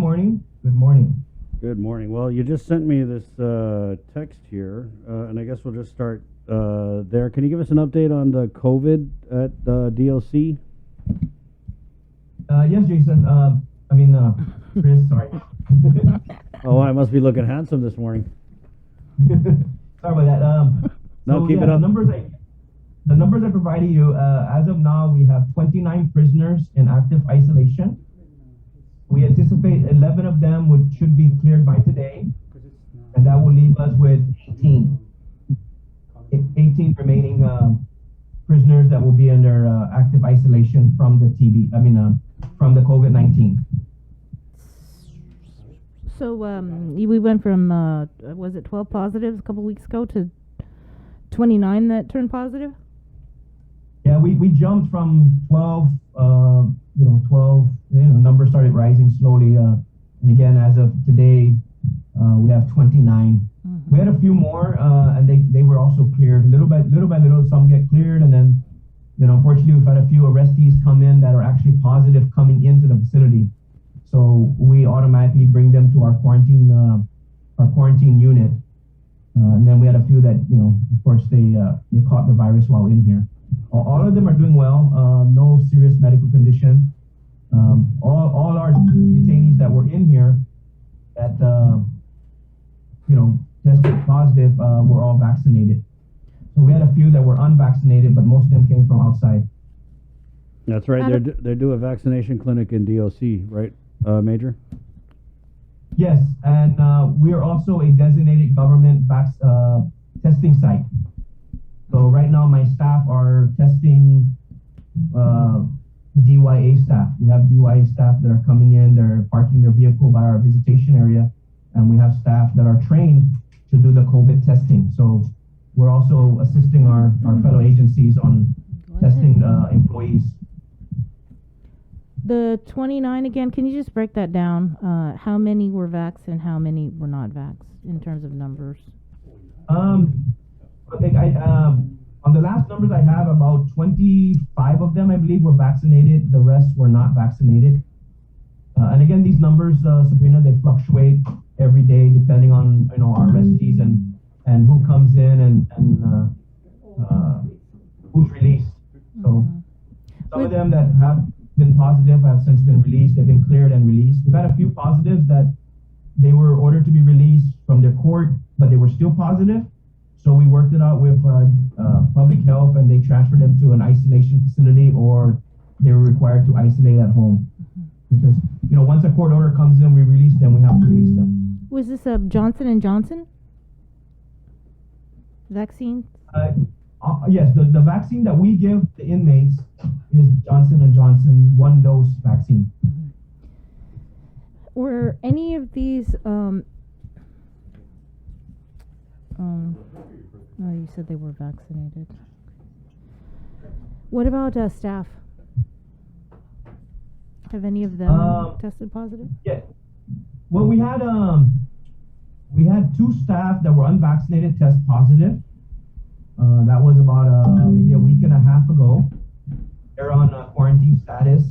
morning. Good morning. Good morning. Well, you just sent me this text here, and I guess we'll just start there. Can you give us an update on the COVID at DLC? Yes, Jason. Chris, sorry. Oh, I must be looking handsome this morning. Sorry about that. No, keep it up. The numbers I provided you, as of now, we have 29 prisoners in active isolation. We anticipate 11 of them should be cleared by today, and that will leave us with 18 remaining prisoners that will be under active isolation from the from the COVID-19. So we went from was it 12 positives a couple weeks ago to 29 that turned positive? Yeah, we jumped from 12. 12. Numbers started rising slowly, and again, as of today, we have 29. Mm-hmm. We had a few more, and they were also cleared little by little. Some get cleared, and then, unfortunately, we've had a few arrestees come in that are actually positive coming into the facility. So we automatically bring them to our quarantine unit, and then we had a few that, of course, they caught the virus while in here. All of them are doing well. No serious medical condition. All our detainees that were in here that tested positive were all vaccinated. So we had a few that were unvaccinated, but most of them came from outside. That's right. They do a vaccination clinic in DOC, right, Major? Yes, and we are also a designated government testing site. So right now, my staff are testing DYA staff. We have DYA staff that are coming in. They're parking their vehicle by our visitation area, and we have staff that are trained to do the COVID testing. So we're also assisting our fellow agencies on testing employees. The 29 again, can you just break that down? How many were vaxxed and how many were not vaxxed in terms of numbers? Okay, on the last numbers I have, about 25 of them, I believe, were vaccinated. The rest were not vaccinated. And again, these numbers, Sabrina, they fluctuate every day depending on our arrestees and who comes in and who's released. So some of them that have been positive have since been released. They've been cleared and released. We've had a few positives that they were ordered to be released from their court, but they were still positive. So we worked it out with public health, and they transferred them to an isolation facility, or they were required to isolate at home. Because once a court order comes in, we release them. We have to release them. Was this a Johnson & Johnson vaccine? Yes, the vaccine that we give the inmates is Johnson & Johnson 1-dose vaccine. Mm-hmm. Were any of these oh, you said they were vaccinated. What about staff? Have any of them tested positive? Yeah. Well, we had 2 staff that were unvaccinated test positive. That was about maybe a week and a half ago. They're on quarantine status.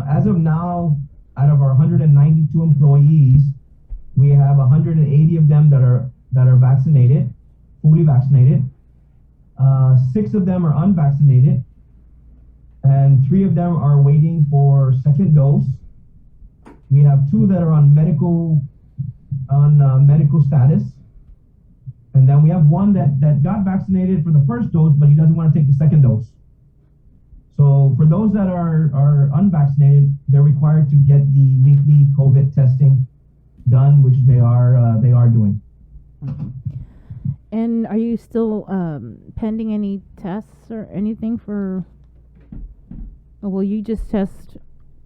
As of now, out of our 192 employees, we have 180 of them that are vaccinated, fully vaccinated. 6 of them are unvaccinated, and 3 of them are waiting for second dose. We have 2 that are on medical status, and then we have 1 that got vaccinated for the first dose, but he doesn't want to take the second dose. So for those that are unvaccinated, they're required to get the weekly COVID testing done, which they are doing. And are you still pending any tests or anything for? Oh, well, you just test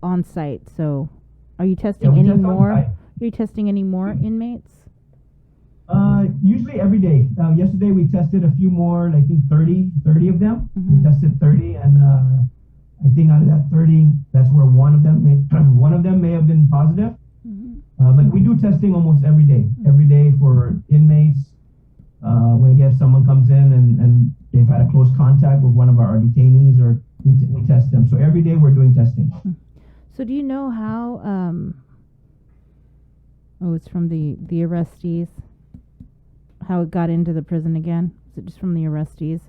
on site. So, are you testing any more? Are you testing any more inmates? Usually every day. Yesterday we tested a few more. I think 30 of them. Mm-hmm. We tested 30, and I think out of that 30, that's where one of them may have been positive. Mm-hmm. But we do testing almost every day. Every day for inmates. When again someone comes in and they've had a close contact with one of our detainees, or we test them. So every day we're doing testing. So do you know how Oh, it's from the arrestees. How it got into the prison again? Is it just from the arrestees?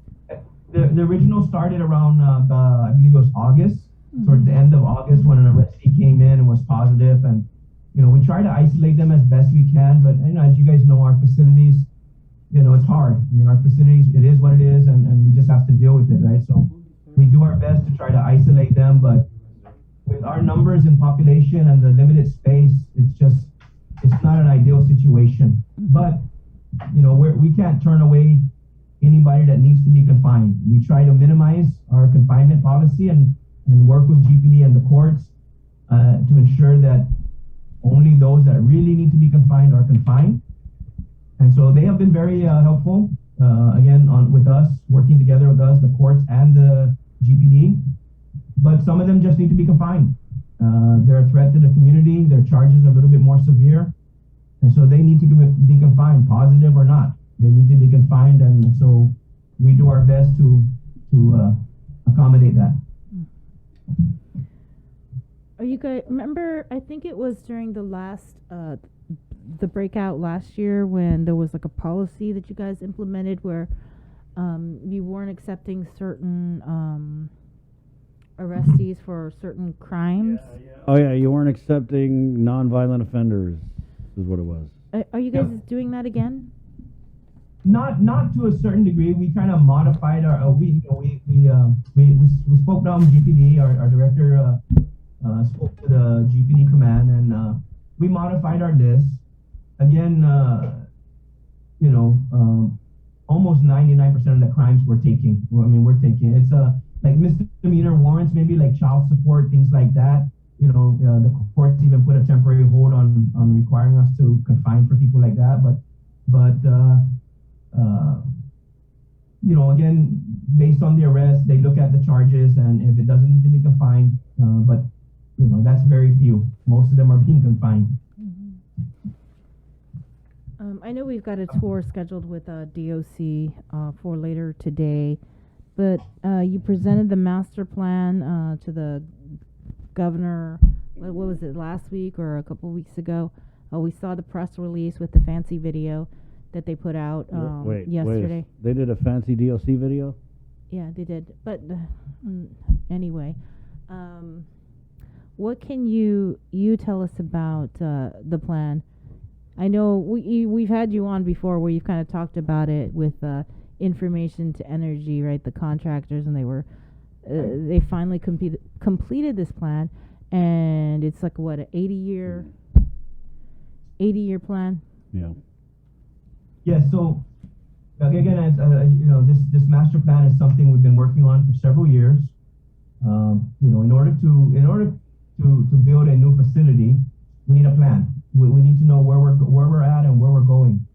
The original started around I believe it was August, towards the end of August, when an arrestee came in and was positive, and we try to isolate them as best we can. But as you guys know, our facilities, it's hard. I mean, our facilities, it is what it is, and we just have to deal with it, right? So we do our best to try to isolate them, but with our numbers in population and the limited space, it's not an ideal situation. But we can't turn away anybody that needs to be confined. We try to minimize our confinement policy and work with GPD and the courts to ensure that only those that really need to be confined are confined. And so they have been very helpful, again, with us, working together with us, the courts and the GPD. But some of them just need to be confined. They're a threat to the community. Their charges are a little bit more severe. And so they need to be confined, positive or not. They need to be confined, and so we do our best to accommodate that. Are you guys remember? I think it was during the last the breakout last year when there was like a policy that you guys implemented where you weren't accepting certain arrestees for certain crimes. Oh yeah, you weren't accepting nonviolent offenders, is what it was. Are you guys doing that again? Not to a certain degree. We kind of modified our. We spoke down GPD. Our director spoke to the GPD command, and we modified our list. Again, almost 99% of the crimes we're taking. We're taking. It's like misdemeanor warrants, maybe like child support, things like that. The courts even put a temporary hold on requiring us to confine for people like that. But again, based on the arrest, they look at the charges, and if it doesn't need to be confined, but that's very few. Most of them are being confined. I know we've got a tour scheduled with DOC for later today, but you presented the master plan to the governor. What was it, last week or a couple weeks ago? We saw the press release with the fancy video that they put out yesterday. They did a fancy DOC video? Yeah, they did. But anyway, what can you tell us about the plan? I know we've had you on before where you've kind of talked about it with information to energy, right? The contractors, and they finally completed this plan, and it's like what, an 80-year plan? Yeah. Yeah, so again, as this master plan is something we've been working on for several years. In order to build a new facility, we need a plan. We need to know where we're at and where we're going,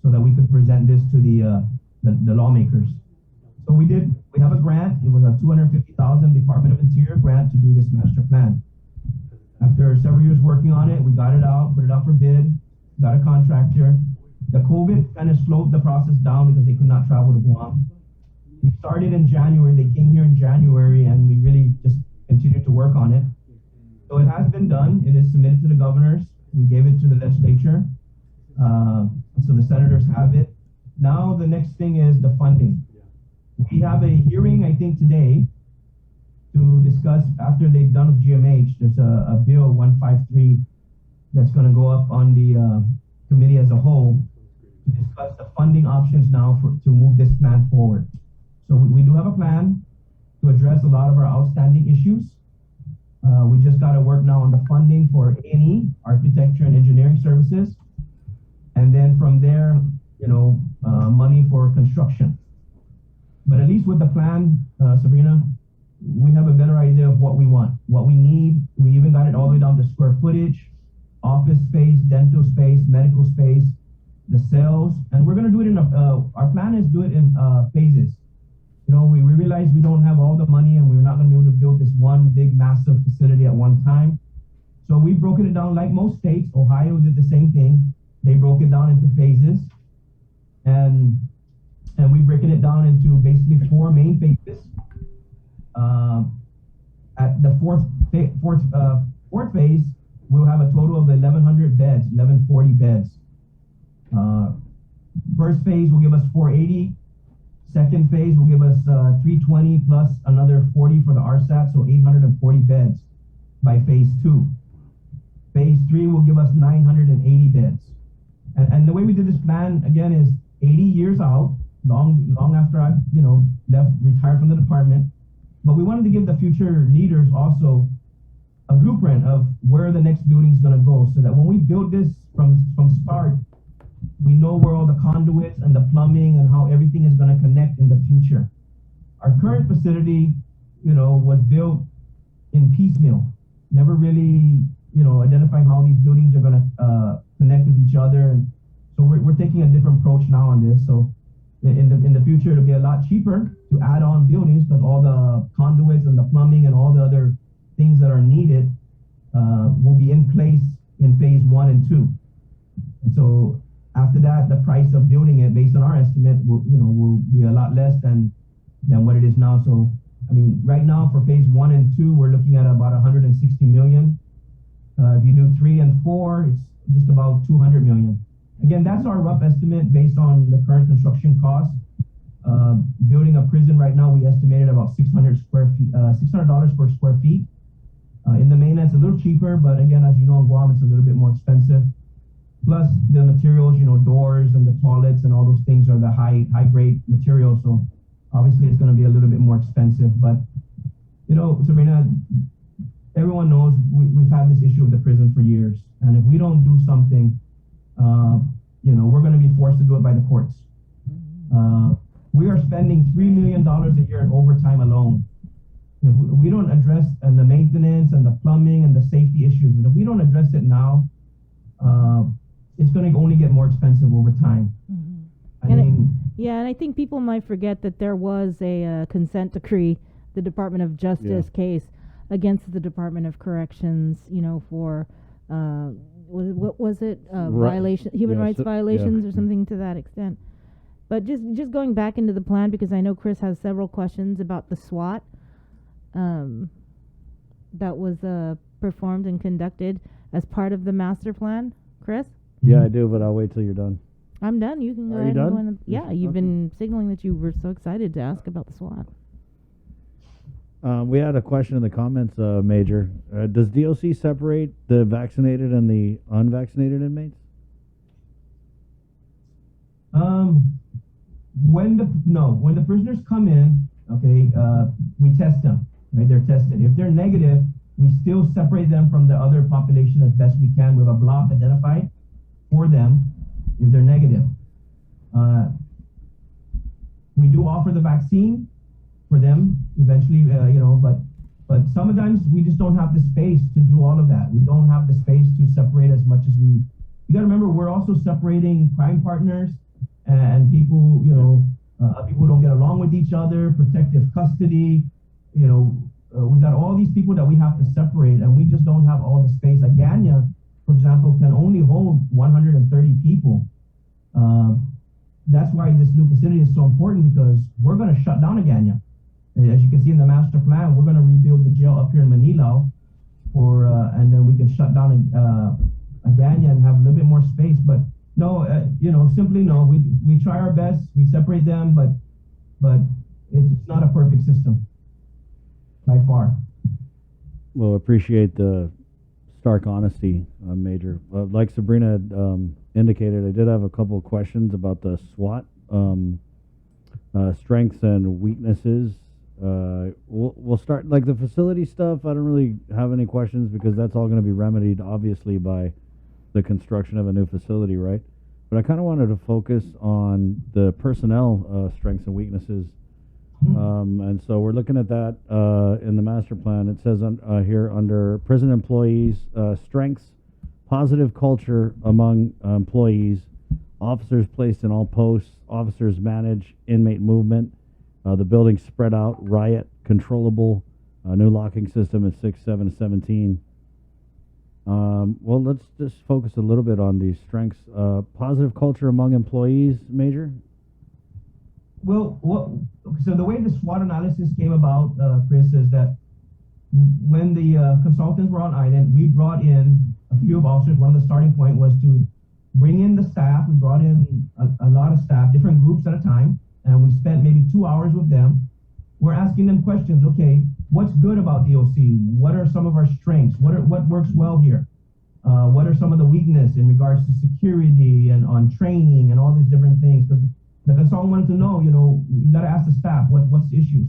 so that we could present this to the lawmakers. So we have a grant. It was a $250,000 Department of Interior grant to do this master plan. After several years working on it, we got it out, put it out for bid, got a contractor. The COVID kind of slowed the process down because they could not travel to Guam. We started in January. They came here in January, and we really just continued to work on it. So it has been done. It is submitted to the governors. We gave it to the legislature. So the senators have it. Now the next thing is the funding. We have a hearing, I think, today to discuss, after they've done with GMH, there's a bill 153 that's going to go up on the committee as a whole to discuss the funding options now to move this plan forward. So we do have a plan to address a lot of our outstanding issues. We just got to work now on the funding for A&E, architecture and engineering services. And then from there, money for construction. But at least with the plan, Sabrina, we have a better idea of what we want, what we need. We even got it all the way down to square footage, office space, dental space, medical space, the cells. And we're going to do it our plan is do it in phases. We realize we don't have all the money, and we're not going to be able to build this one big, massive facility at one time. So we've broken it down like most states. Ohio did the same thing. They broke it down into phases. And we've broken it down into basically 4 main phases. At the fourth phase, we'll have a total of 1,100 beds, 1140 beds. First phase will give us 480. Second phase will give us 320 plus another 40 for the RSAT, so 840 beds by phase 2. Phase 3 will give us 980 beds. And the way we did this plan, again, is 80 years out, long after I, retired from the department. But we wanted to give the future leaders also a blueprint of where the next building is going to go, so that when we build this from start, we know where all the conduits and the plumbing and how everything is going to connect in the future. Our current facility, was built in piecemeal, never really, identifying how these buildings are going to connect with each other. And so we're taking a different approach now on this. So in the future, it'll be a lot cheaper to add on buildings, because all the conduits and the plumbing and all the other things that are needed will be in place in phase 1 and 2. And so after that, the price of building it, based on our estimate, will be a lot less than what it is now. So, right now for phase 1 and 2, we're looking at about 160 million. If you do 3 and 4, it's just about 200 million. Again, that's our rough estimate based on the current construction costs. Building a prison right now, we estimated about $600 per square feet. In the mainland, it's a little cheaper, but again, as you know, in Guam, it's a little bit more expensive. Plus the materials, doors and the toilets and all those things are the high grade materials. So obviously it's going to be a little bit more expensive. But, Sabrina, everyone knows we've had this issue of the prison for years. And if we don't do something, we're going to be forced to do it by the courts. We are spending $3 million a year in overtime alone. If we don't address the maintenance and the plumbing and the safety issues, and if we don't address it now, it's going to only get more expensive over time. Mm-hmm. And I think people might forget that there was a consent decree, the Department of Justice case against the Department of Corrections, for what was it? Violation, human rights violations or something to that extent. But just going back into the plan, because I know Chris has several questions about the SWAT that was performed and conducted as part of the master plan. Chris? Yeah, I do, but I'll wait till you're done. I'm done. You can go ahead. Are you done? Yeah, you've been signaling that you were so excited to ask about the SWAT. We had a question in the comments, Major. Does DOC separate the vaccinated and the unvaccinated inmates? When the prisoners come in, we test them, right? They're tested. If they're negative, we still separate them from the other population as best we can with a block identified for them if they're negative. We do offer the vaccine for them eventually, but sometimes we just don't have the space to do all of that. We don't have the space to separate as much as you got to remember, we're also separating crime partners and people, people who don't get along with each other, protective custody, we got all these people that we have to separate, and we just don't have all the space. Aganya, for example, can only hold 130 people. That's why this new facility is so important, because we're going to shut down Aganya. As you can see in the master plan, we're going to rebuild the jail up here in Manila, and then we can shut down Aganya and have a little bit more space. But no, simply no. We try our best. We separate them, but it's not a perfect system. By far. Well, appreciate the stark honesty, Major. Like Sabrina had, indicated, I did have a couple of questions about the SWAT, strengths and weaknesses. We'll start, like the facility stuff, I don't really have any questions, because that's all going to be remedied, obviously, by the construction of a new facility, right? But I kind of wanted to focus on the personnel strengths and weaknesses. And so we're looking at that in the master plan. It says here under prison employees, strengths, positive culture among employees, officers placed in all posts, officers manage inmate movement, the building spread out, riot, controllable, new locking system at 6, 7, 17. Well, let's just focus a little bit on these strengths. Positive culture among employees, Major? Well, so the way the SWOT analysis came about, Chris, is that when the consultants were on island, we brought in a few of officers, one of the starting point was to bring in the staff. We brought in a lot of staff, different groups at a time, and we spent maybe 2 hours with them. We're asking them questions. Okay, what's good about DOC? What are some of our strengths? What works well here? What are some of the weakness in regards to security and on training and all these different things? Because the consultant wanted to know, you got to ask the staff what's the issues,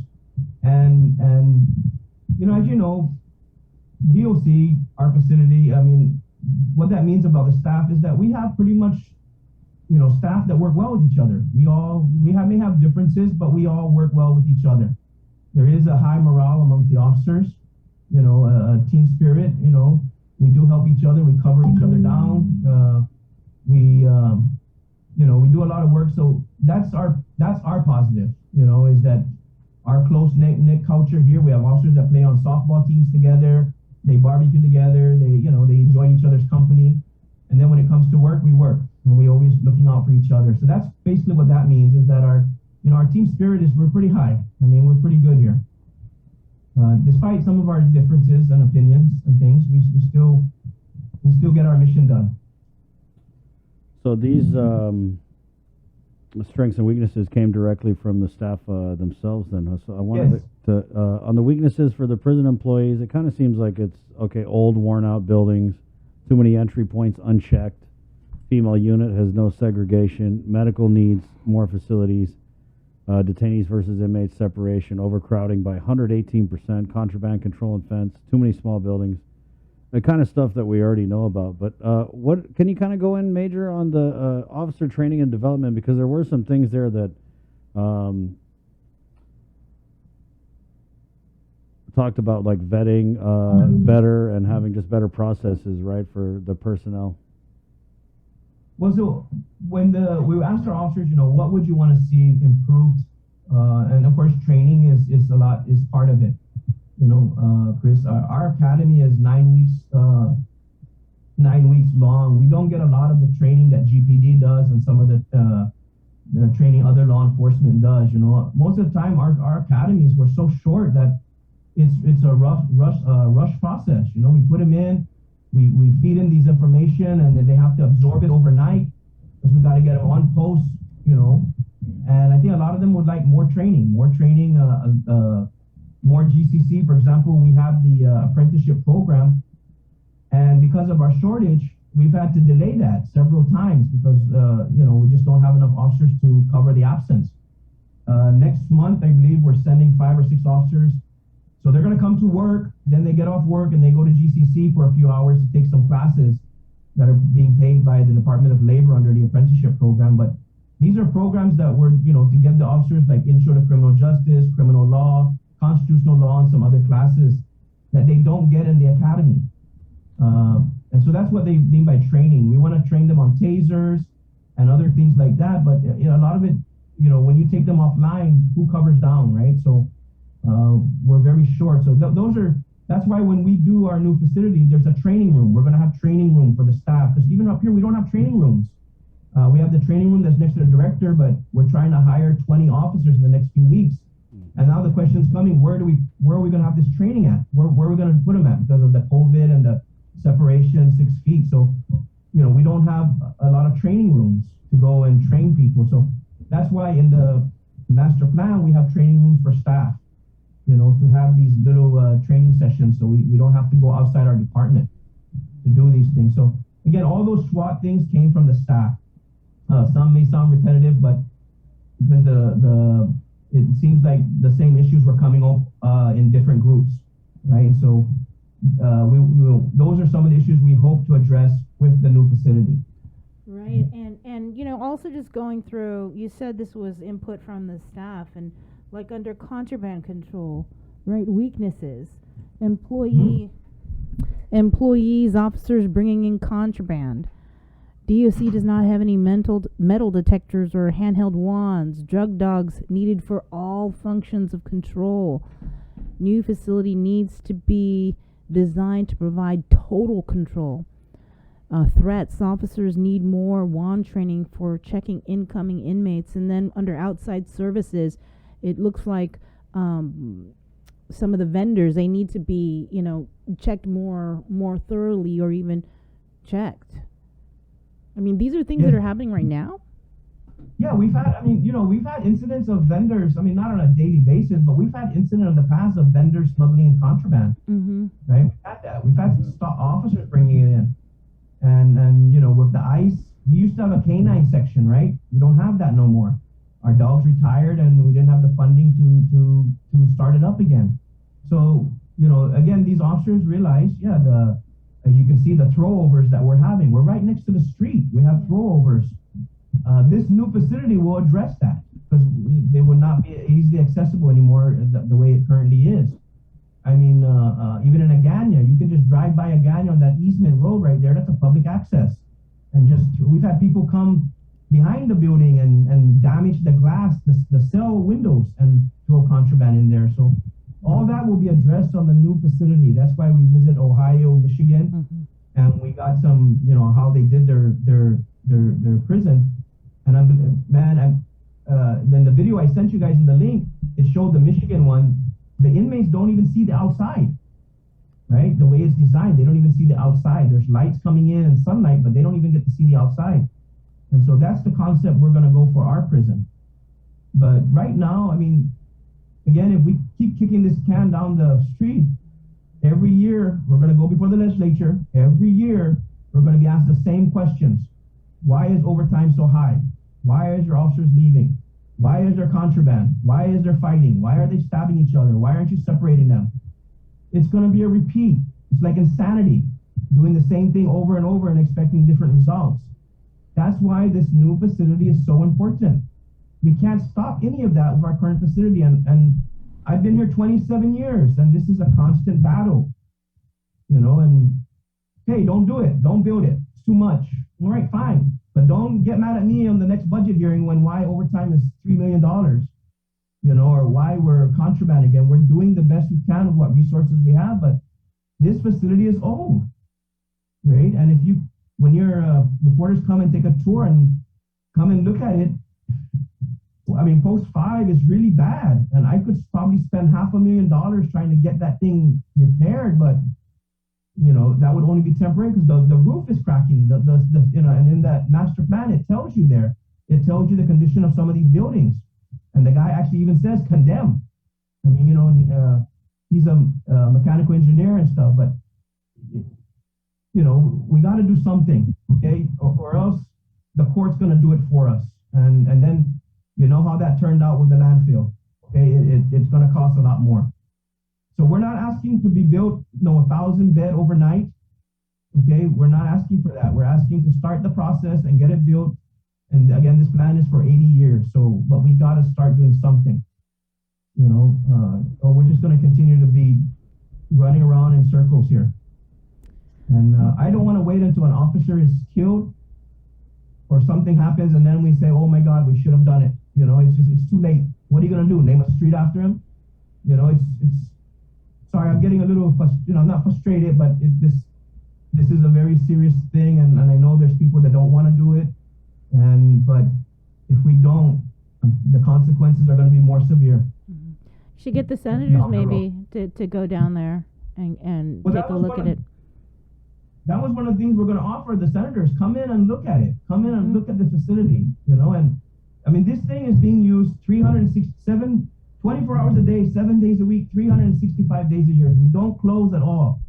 and as you know, DOC, our facility. I mean, what that means about the staff is that we have pretty much, staff that work well with each other. May have differences, but we all work well with each other. There is a high morale among the officers, a team spirit. We do help each other. We cover each other down. We do a lot of work. So that's our positive. Is that our close knit culture here. We have officers that play on softball teams together. They barbecue together. They enjoy each other's company. And then when it comes to work, we work. And we always looking out for each other. So that's basically what that means. Is that our team spirit we're pretty high. I mean, we're pretty good here. Despite some of our differences and opinions and things, we still get our mission done. So these strengths and weaknesses came directly from the staff themselves then. So I wanted to on the weaknesses for the prison employees, it kind of seems like it's, okay, old, worn out buildings, too many entry points unchecked, female unit has no segregation, medical needs, more facilities, detainees versus inmates separation, overcrowding by 118%, contraband control and fence, too many small buildings, the kind of stuff that we already know about. But what can you kind of go in, Major, on the officer training and development, because there were some things there that talked about, like vetting better and having just better processes, right, for the personnel. Well, so when we asked our officers, what would you want to see improved, and of course, training is part of it. Chris, our academy is 9 weeks, 9 weeks long. We don't get a lot of the training that GPD does and some of the training other law enforcement does. Most of the time, our academies were so short that it's a rush process. We put them in. We feed in these information, and then they have to absorb it overnight because we got to get them on post, And I think a lot of them would like more training, more GCC. For example, we have the apprenticeship program, and because of our shortage, we've had to delay that several times because we just don't have enough officers to cover the absence. Next month, I believe we're sending 5 or 6 officers. So they're going to come to work, then they get off work and they go to GCC for a few hours to take some classes that are being paid by the Department of Labor under the apprenticeship program. But these are programs that were, to get the officers like Intro to Criminal Justice, Criminal Law, Constitutional Law, and some other classes that they don't get in the academy. And so that's what they mean by training. We want to train them on tasers and other things like that. But a lot of it, when you take them offline, who covers down, right? So we're very short. So that's why when we do our new facility, there's a training room. We're going to have training room for the staff, because even up here, we don't have training rooms. We have the training room that's next to the director, but we're trying to hire 20 officers in the next few weeks. And now the question's coming, where are we going to have this training at? Where are we going to put them at because of the COVID and the separation 6 feet? So, we don't have a lot of training rooms to go and train people. So that's why in the master plan, we have training rooms for staff, to have these little training sessions so we don't have to go outside our department to do these things. So again, all those SWAT things came from the staff. Some may sound repetitive, but because it seems like the same issues were coming up in different groups, right? And so those are some of the issues we hope to address with the new facility. Right, and also just going through, you said this was input from the staff, and like under contraband control, right, weaknesses, employees, officers bringing in contraband. DOC does not have any metal detectors or handheld wands. Drug dogs needed for all functions of control. New facility needs to be designed to provide total control. Threats, officers need more wand training for checking incoming inmates. And then under outside services, it looks like some of the vendors, they need to be, checked more thoroughly, or even checked. I mean, these are things that are happening right now. Yeah, we've had incidents of vendors. I mean, not on a daily basis, but we've had incidents in the past of vendors smuggling in contraband. Mm-hmm. Right? We've had that. We've had officers bringing it in, and with the ICE, we used to have a canine section, right? We don't have that no more. Our dogs retired, and we didn't have the funding to start it up again. So again, these officers realize, as you can see, the throwovers that we're having. We're right next to the street. We have throwovers. This new facility will address that because they will not be easily accessible anymore the way it currently is. I mean, even in Agana, you can just drive by Agana on that easement road right there. That's a public access. And we've had people come behind the building and damage the glass, the cell windows, and throw contraband in there. So all that will be addressed on the new facility. That's why we visit Ohio, Michigan, and we got some, how they did their prison. And then the video I sent you guys in the link, it showed the Michigan one. The inmates don't even see the outside, right? The way it's designed, they don't even see the outside. There's lights coming in and sunlight, but they don't even get to see the outside. And so that's the concept we're going to go for our prison. But right now, I mean, again, if we keep kicking this can down the street, every year we're going to go before the legislature. Every year we're going to be asked the same questions. Why is overtime so high? Why is your officers leaving? Why is there contraband? Why is there fighting? Why are they stabbing each other? Why aren't you separating them? It's going to be a repeat. It's like insanity, doing the same thing over and over and expecting different results. That's why this new facility is so important. We can't stop any of that with our current facility. And I've been here 27 years, and this is a constant battle. And hey, don't do it. Don't build it. It's too much. All right, fine. But don't get mad at me on the next budget hearing when why overtime is $3 million, or why we're contraband again. We're doing the best we can with what resources we have, but this facility is old, right? And when your reporters come and take a tour and come and look at it, I mean, post 5 is really bad, and I could probably spend $500,000 trying to get that thing repaired, but that would only be temporary because the roof is cracking. And in that master plan, it tells you the condition of some of these buildings, and the guy actually even says condemn. I mean, he's a mechanical engineer and stuff, but we got to do something, okay, or else the court's going to do it for us, and then how that turned out with the landfill. Okay, it's going to cost a lot more. So we're not asking to be built, 1,000 bed overnight. Okay, we're not asking for that. We're asking to start the process and get it built. And again, this plan is for 80 years. So, but we got to start doing something, or we're just going to continue to be running around in circles here. And I don't want to wait until an officer is killed or something happens, and then we say, "Oh my God, we should have done it." It's too late. What are you going to do? Name a street after him? It's. Sorry, I'm getting a little, I'm not frustrated, but this is a very serious thing, and I know there's people that don't want to do it, but if we don't, the consequences are going to be more severe. Mm-hmm. You should get the senators maybe to go down there and take a look at it. That was one of the things we're going to offer the senators. Come in and look at it. Come in and look at the facility, and I mean, this thing is being used 24 hours a day, 7 days a week, 365 days a year. We don't close at all.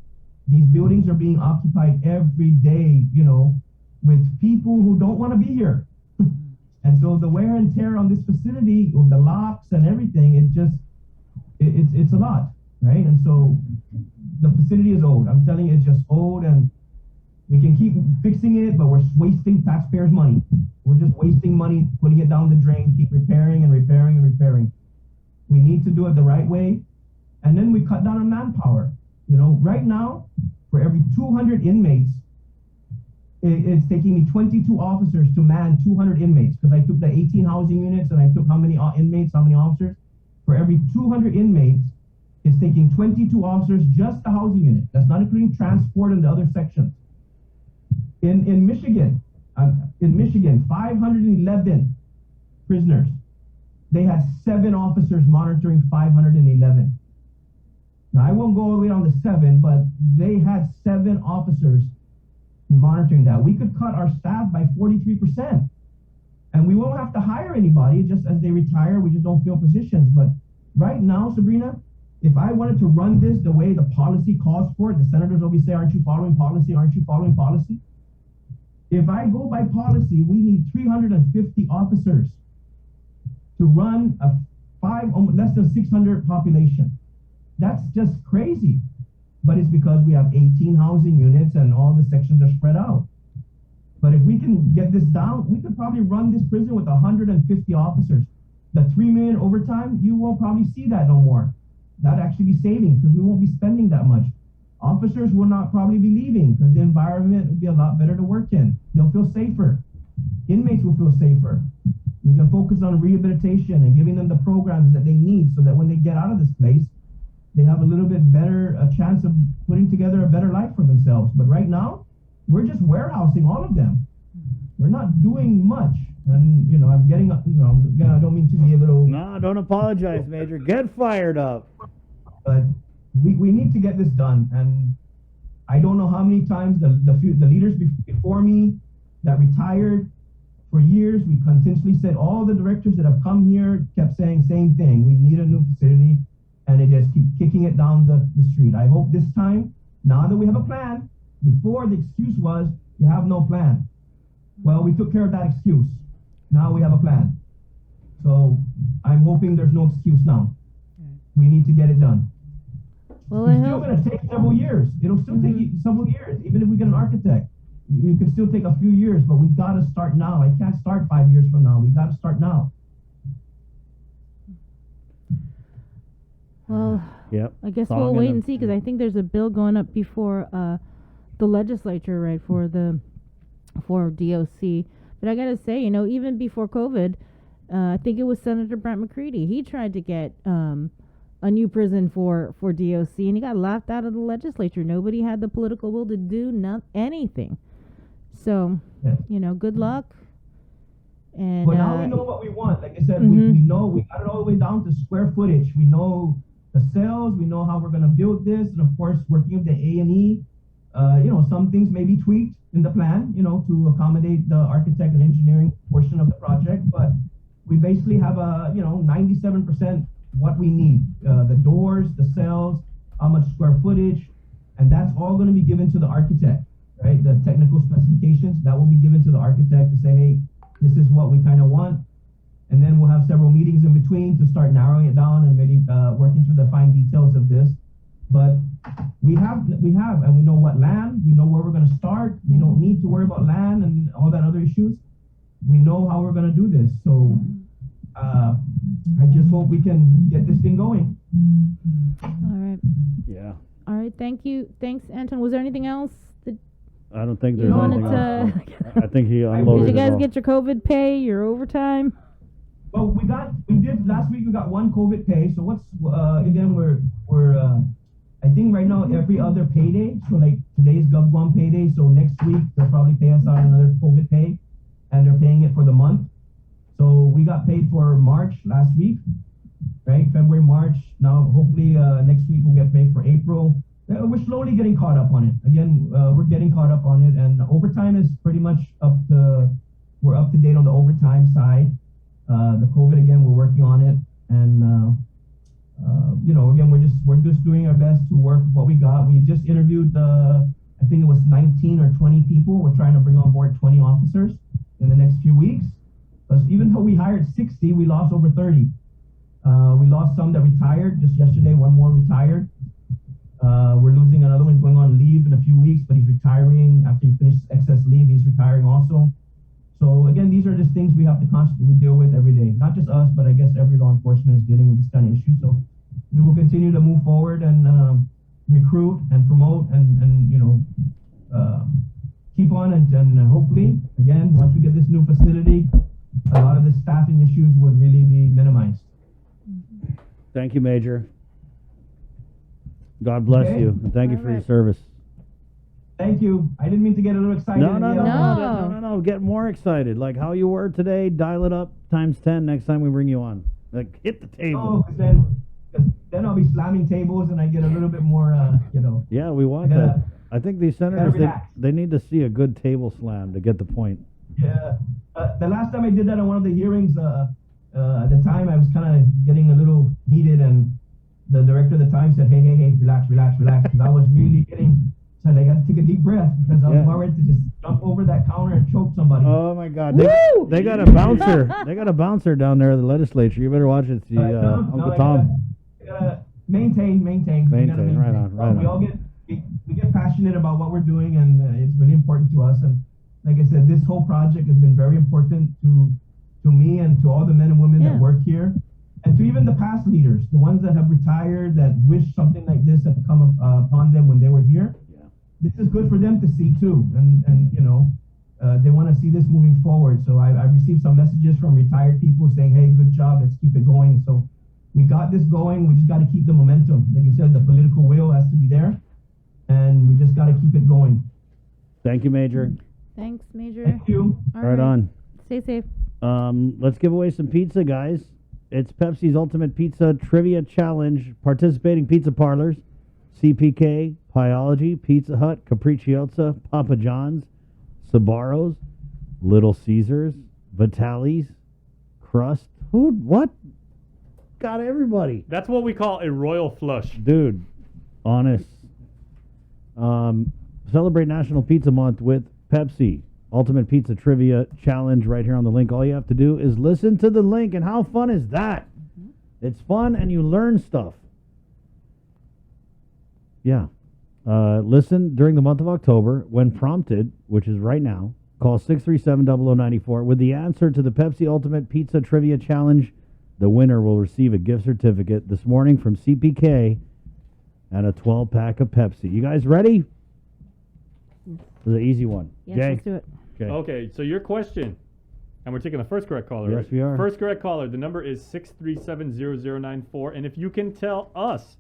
These buildings are being occupied every day, with people who don't want to be here. And so the wear and tear on this facility, with the locks and everything, it's a lot, right? And so the facility is old. I'm telling you, it's just old, and we can keep fixing it, but we're wasting taxpayers' money. We're just wasting money, putting it down the drain, keep repairing and repairing and repairing. We need to do it the right way, and then we cut down on manpower. Right now, for every 200 inmates, it's taking me 22 officers to man 200 inmates, because I took the 18 housing units and I took how many inmates, how many officers. For every 200 inmates, it's taking 22 officers just the housing unit. That's not including transport and the other sections. In Michigan, 511 prisoners. They had 7 officers monitoring 511. Now, I won't go all the way down to 7, but they had 7 officers monitoring that. We could cut our staff by 43%. And we won't have to hire anybody. Just as they retire, we just don't fill positions. But right now, Sabrina, if I wanted to run this the way the policy calls for it, the senators always say, aren't you following policy? Aren't you following policy? If I go by policy, we need 350 officers to run a less than 600 population. That's just crazy. But it's because we have 18 housing units and all the sections are spread out. But if we can get this down, we could probably run this prison with 150 officers. The $3 million overtime, you won't probably see that no more. That'd actually be saving because we won't be spending that much. Officers will not probably be leaving because the environment will be a lot better to work in. They'll feel safer. Inmates will feel safer. We can focus on rehabilitation and giving them the programs that they need so that when they get out of this place, they have a little bit better chance of putting together a better life for themselves. But right now, we're just warehousing all of them. We're not doing much. And, I'm getting, again, I don't mean to be a little... No, don't apologize, Major. Get fired up. But we need to get this done. And I don't know how many times the leaders before me that retired for years, we continuously said, all the directors that have come here kept saying same thing. We need a new facility. And they just keep kicking it down the street. I hope this time, now that we have a plan, before the excuse was, you have no plan. Well, we took care of that excuse. Now we have a plan. So I'm hoping there's no excuse now. We need to get it done. Well, it's still going to take several years. It'll still take several years. Even if we get an architect, it could still take a few years, but we got to start now. I can't start 5 years from now. We got to start now. Well, yep. I guess we'll wait and see because I think there's a bill going up before the legislature, right, for DOC. But I gotta say, even before COVID, I think it was Senator Brent McCready. He tried to get a new prison for DOC, and he got laughed out of the legislature. Nobody had the political will to do anything. So, good luck. And but now we know what we want. Like I said, we know we got it all the way down to square footage. We know the cells. We know how we're going to build this, and of course, working with the A&E. Some things may be tweaked in the plan, to accommodate the architect and engineering portion of the project. But we basically have 97% what we need. The doors, the cells, how much square footage, and that's all going to be given to the architect, right? The technical specifications, that will be given to the architect to say, hey, this is what we kind of want. And then we'll have several meetings in between to start narrowing it down and maybe working through the fine details of this. But we have, and we know what land, we know where we're going to start. We don't need to worry about land and all that other issues. We know how we're going to do this. So I just hope we can get this thing going. All right. Yeah. All right. Thank you. Thanks, Anton. Was there anything else? I don't think there's anything else. I think he unloaded. Did you guys get your COVID pay, your overtime? Well, we did last week. We got one COVID pay. So what's again? We're I think right now every other payday. So like today's GovGuam payday. So next week they'll probably pay us out another COVID pay, and they're paying it for the month. So we got paid for March last week, right? February, March. Now hopefully next week we'll get paid for April. We're slowly getting caught up on it. Again, we're getting caught up on it, and overtime is pretty much we're up to date on the overtime side. The COVID, again, we're working on it, and again, we're just doing our best to work with what we got. We just interviewed, I think it was 19 or 20 people. We're trying to bring on board 20 officers in the next few weeks. Because even though we hired 60, we lost over 30. We lost some that retired. Just yesterday, one more retired. We're losing another one. He's going on leave in a few weeks, but he's retiring after he finishes excess leave. He's retiring also. So again, these are just things we have to constantly deal with every day. Not just us, but I guess every law enforcement is dealing with this kind of issue. So we will continue to move forward and recruit and promote and keep on and hopefully, again, once we get this new facility, a lot of the staffing issues would really be minimized. Thank you, Major. God bless you, and thank you for your service. Thank you. I didn't mean to get a little excited. No. Get more excited. Like how you were today, dial it up times 10 next time we bring you on. Like hit the table. Oh, then I'll be slamming tables and I get a little bit more, Yeah, we want that. I think these senators, relax. they need to see a good table slam to get the point. Yeah. The last time I did that on one of the hearings, at the time I was kind of getting a little heated, and the director at the time said, hey, relax, because I was really getting, so I got to take a deep breath because I was worried to just jump over that counter and choke somebody. Oh my God! Woo! They got a bouncer. They got a bouncer down there at the legislature. You better watch it. See, Uncle Tom. I gotta maintain. Right on. We all get passionate about what we're doing, and it's really important to us. And like I said, this whole project has been very important to me and to all the men and women that work here, and to even the past leaders, the ones that have retired, that wish something like this had come upon them when they were here. Yeah. This is good for them to see too, and you know, they want to see this moving forward. So I received some messages from retired people saying, hey, good job, let's keep it going. So we got this going. We just got to keep the momentum. Like you said, the political will has to be there, and we just got to keep it going. Thank you, Major. Thanks, Major. Thank you. All right on. Stay safe. Let's give away some pizza, guys. It's Pepsi's Ultimate Pizza Trivia Challenge. Participating pizza parlors: CPK, Pieology, Pizza Hut, Capricciosa, Papa John's, Sbarro's, Little Caesars, Vitali's, Crust. What? Got everybody. That's what we call a royal flush. Dude, honest. Celebrate National Pizza Month with Pepsi. Ultimate Pizza Trivia Challenge right here on the link. All you have to do is listen to the link, and how fun is that? It's fun, and you learn stuff. Yeah. Listen during the month of October. When prompted, which is right now, call 637-0094 with the answer to the Pepsi Ultimate Pizza Trivia Challenge. The winner will receive a gift certificate this morning from CPK and a 12-pack of Pepsi. You guys ready? This is an easy one. Yes, Jay? let's do it. Okay, so your question, and we're taking the first correct caller. Yes, right? we are. First correct caller, the number is 637-0094, and if you can tell us